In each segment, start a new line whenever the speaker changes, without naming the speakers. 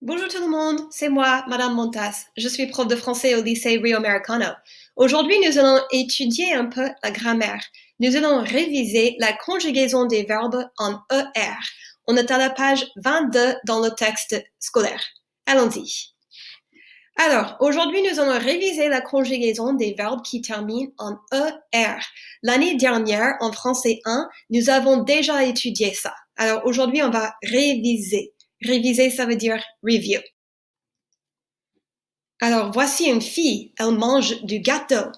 Bonjour tout le monde, c'est moi, Madame Montas. Je suis prof de français au lycée Rio Americano. Aujourd'hui, nous allons étudier un peu la grammaire. Nous allons réviser la conjugaison des verbes en ER. On est à la page 22 dans le texte scolaire. Allons-y. Alors, aujourd'hui, nous allons réviser la conjugaison des verbes qui terminent en ER. L'année dernière, en français 1, nous avons déjà étudié ça. Alors, aujourd'hui, on va réviser. Réviser, ça veut dire review. Alors, voici une fille, elle mange du gâteau.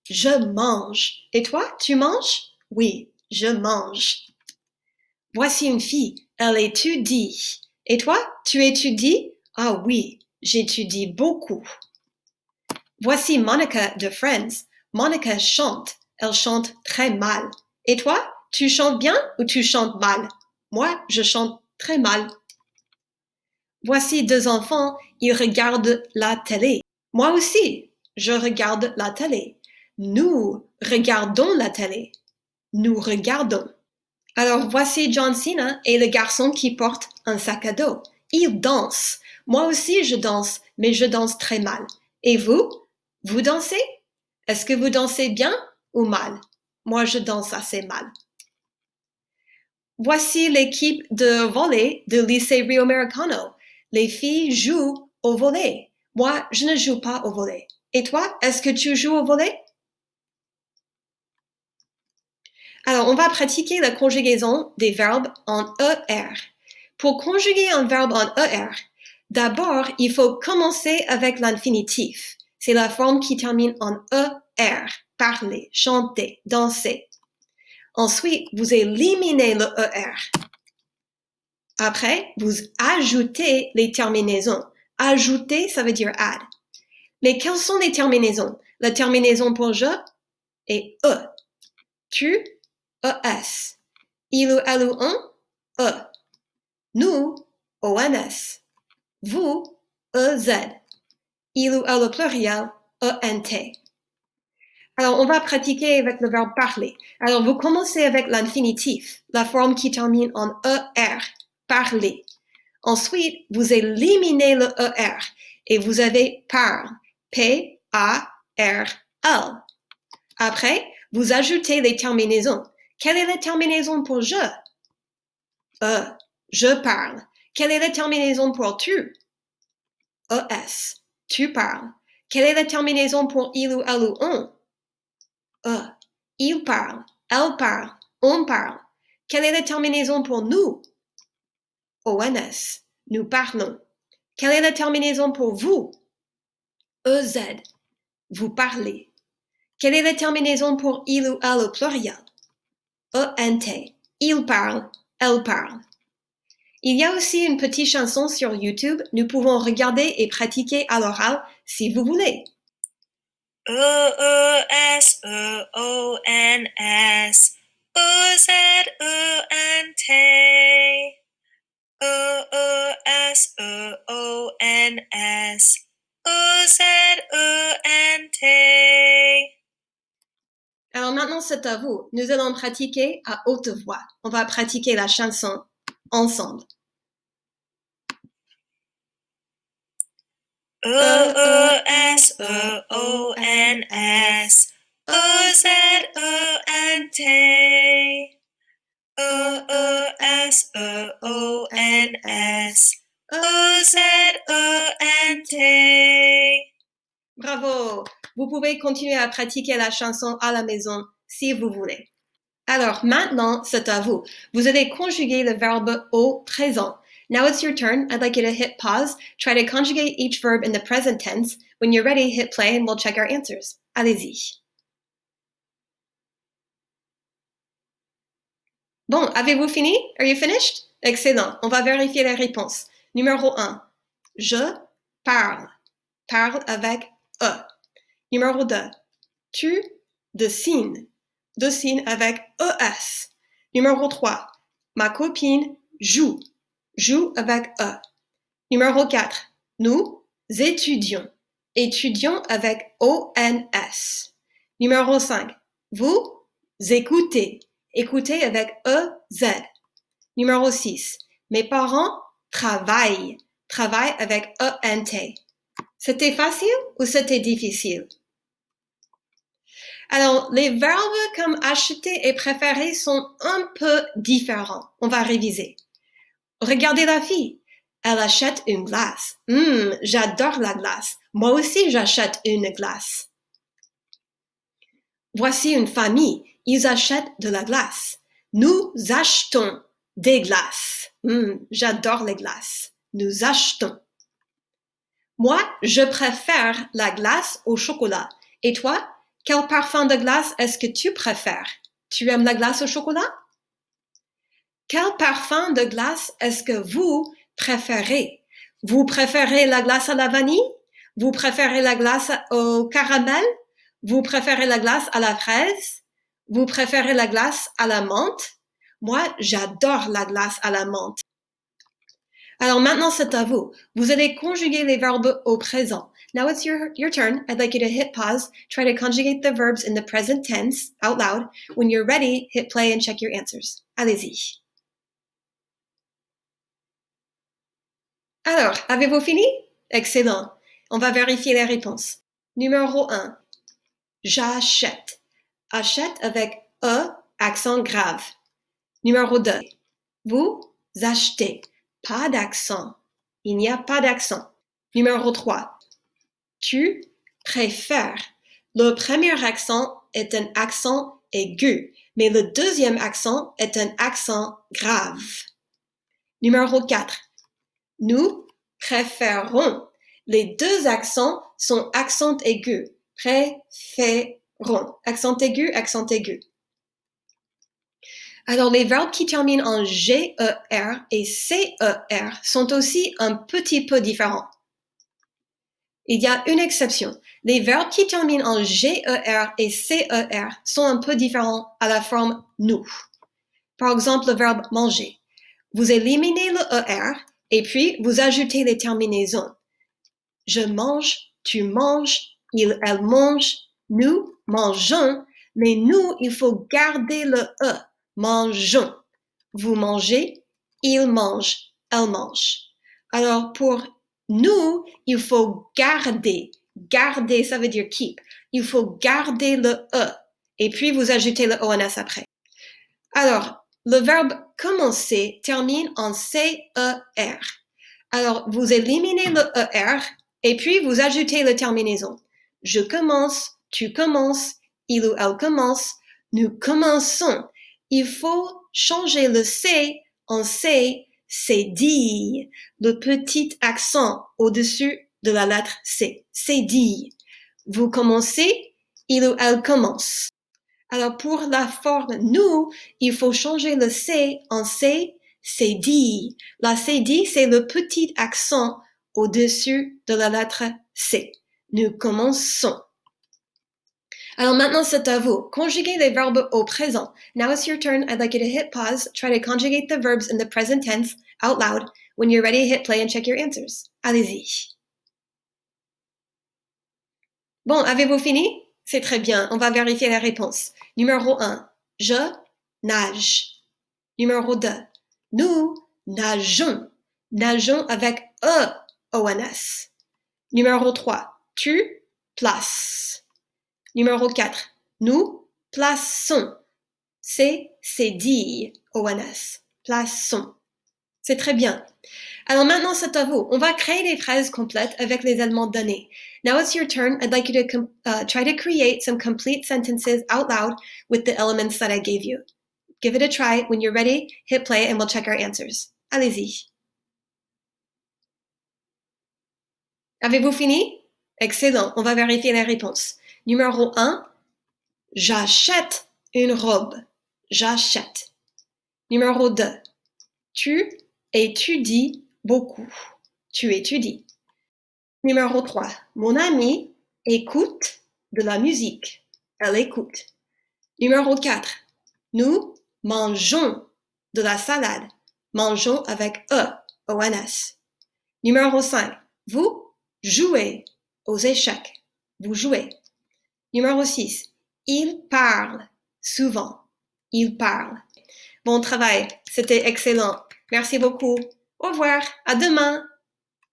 Je mange. Et toi, tu manges? Oui, je mange. Voici une fille, elle étudie. Et toi, tu étudies? Ah oui, j'étudie beaucoup. Voici Monica de Friends. Monica chante. Elle chante très mal. Et toi, tu chantes bien ou tu chantes mal? Moi, je chante très mal. Voici deux enfants, ils regardent la télé. Moi aussi, je regarde la télé. Nous regardons la télé. Nous regardons. Alors voici John Cena et le garçon qui porte un sac à dos. Il danse. Moi aussi je danse, mais je danse très mal. Et vous? Vous dansez? Est-ce que vous dansez bien ou mal? Moi je danse assez mal. Voici l'équipe de volley du lycée Rio Americano. Les filles jouent au volley. Moi, je ne joue pas au volley. Et toi, est-ce que tu joues au volley? Alors, on va pratiquer la conjugaison des verbes en ER. Pour conjuguer un verbe en ER, d'abord, il faut commencer avec l'infinitif. C'est la forme qui termine en ER. Parler, chanter, danser. Ensuite, vous éliminez le ER. Après, vous ajoutez les terminaisons. Ajouter, ça veut dire add. Mais quelles sont les terminaisons? La terminaison pour je est E. Tu, ES. Il ou elle ou on, E. Nous, ONS. Vous, EZ. Il ou elle au pluriel, ENT. Alors, on va pratiquer avec le verbe parler. Alors, vous commencez avec l'infinitif, la forme qui termine en ER, parler. Ensuite, vous éliminez le ER et vous avez parle, P-A-R-L. Après, vous ajoutez les terminaisons. Quelle est la terminaison pour je? Je parle. Quelle est la terminaison pour tu? ES, tu parles. Quelle est la terminaison pour il ou elle ou on? Il parle, elle parle, on parle. Quelle est la terminaison pour nous? ONS, nous parlons. Quelle est la terminaison pour vous? EZ, vous parlez. Quelle est la terminaison pour il ou elle au pluriel? ENT, il parle, elle parle. Il y a aussi une petite chanson sur YouTube. Nous pouvons regarder et pratiquer à l'oral si vous voulez.
E-E-S-E-O-N-S O-Z-E-N-T E-E-S-E-O-N-S O-Z-E-N-T.
Alors maintenant, c'est à vous. Nous allons pratiquer à haute voix. On va pratiquer la chanson ensemble.
E-E-S-E-O-N-S O-Z-E-N-T E-E-S-E-O-N-S O-Z-E-N-T.
Bravo! Vous pouvez continuer à pratiquer la chanson à la maison si vous voulez. Alors maintenant, c'est à vous. Vous allez conjuguer le verbe au présent. Now it's your turn. I'd like you to hit pause. Try to conjugate each verb in the present tense. When you're ready, hit play and we'll check our answers. Allez-y. Bon, avez-vous fini? Are you finished? Excellent. On va vérifier les réponses. Numéro 1. Je parle. Parle avec E. Numéro 2. Tu dessines. Dessine avec ES. Numéro 3. Ma copine joue. Joue avec E. Numéro 4. Nous étudions. Étudions avec ONS. Numéro 5. Vous écoutez. Écoutez avec EZ. Numéro 6. Mes parents travaillent. travaille avec ENT. C'était facile ou c'était difficile? Alors, les verbes comme acheter et préférer sont un peu différents. On va réviser. Regardez la fille. Elle achète une glace. J'adore la glace. Moi aussi, j'achète une glace. Voici une famille. Ils achètent de la glace. Nous achetons des glaces. J'adore les glaces. Nous achetons. Moi, je préfère la glace au chocolat. Et toi, quel parfum de glace est-ce que tu préfères? Tu aimes la glace au chocolat? Quel parfum de glace est-ce que vous préférez? Vous préférez la glace à la vanille? Vous préférez la glace au caramel? Vous préférez la glace à la fraise? Vous préférez la glace à la menthe? Moi, j'adore la glace à la menthe. Alors maintenant, c'est à vous. Vous allez conjuguer les verbes au présent. Now it's your turn. I'd like you to hit pause, try to conjugate the verbs in the present tense out loud. When you're ready, hit play and check your answers. Allez-y. Alors, avez-vous fini? Excellent. On va vérifier les réponses. Numéro 1. J'achète. Achète avec E, accent grave. Numéro 2. Vous achetez. Pas d'accent. Il n'y a pas d'accent. Numéro 3. Tu préfères. Le premier accent est un accent aigu, mais le deuxième accent est un accent grave. Numéro 4. Nous préférons. Les deux accents sont accents aigus. Préférons. Accent aigu, accent aigu. Alors, les verbes qui terminent en GER et CER sont aussi un petit peu différents. Il y a une exception. Les verbes qui terminent en GER et CER sont un peu différents à la forme nous. Par exemple, le verbe manger. Vous éliminez le ER et puis vous ajoutez les terminaisons. Je mange, tu manges, il, elle mange, nous mangeons, mais nous, il faut garder le E. Mangeons. Vous mangez, il mange, elle mange. Alors, pour nous, il faut garder. Garder, ça veut dire keep. Il faut garder le E. Et puis, vous ajoutez le ONS après. Alors, le verbe commencer termine en CER. Alors, vous éliminez le ER et puis vous ajoutez la terminaison. Je commence, tu commences, il ou elle commence, nous commençons. Il faut changer le C en C, c'est dit. Le petit accent au-dessus de la lettre C. C'est dit. Vous commencez, il ou elle commence. Alors, pour la forme nous, il faut changer le C en C, c'est dit. La c'est dit, c'est le petit accent au-dessus de la lettre C. Nous commençons. Alors maintenant, c'est à vous. Conjuguez les verbes au présent. Now it's your turn. I'd like you to hit pause, try to conjugate the verbs in the present tense out loud. When you're ready, hit play and check your answers. Allez-y. Bon, avez-vous fini? C'est très bien. On va vérifier la réponse. Numéro 1. Je nage. Numéro 2. Nous nageons. Nageons avec E-O-N-S. Numéro 3. Tu places. Numéro 4. Nous plaçons. C'est dit, O-N-S. Plaçons. C'est très bien. Alors maintenant, c'est à vous. On va créer des phrases complètes avec les éléments donnés. Now it's your turn. I'd like you to try to create some complete sentences out loud with the elements that I gave you. Give it a try. When you're ready, hit play and we'll check our answers. Allez-y. Avez-vous fini? Excellent. On va vérifier les réponses. Numéro 1. J'achète une robe. J'achète. Numéro 2. Tu étudies beaucoup. Tu étudies. Numéro 3. Mon amie écoute de la musique. Elle écoute. Numéro 4. Nous mangeons de la salade. Mangeons avec E, O-N-S. Numéro 5. Vous jouez aux échecs. Vous jouez. Numéro 6. Il parle souvent. Il parle. Bon travail. C'était excellent. Merci beaucoup. Au revoir. À demain.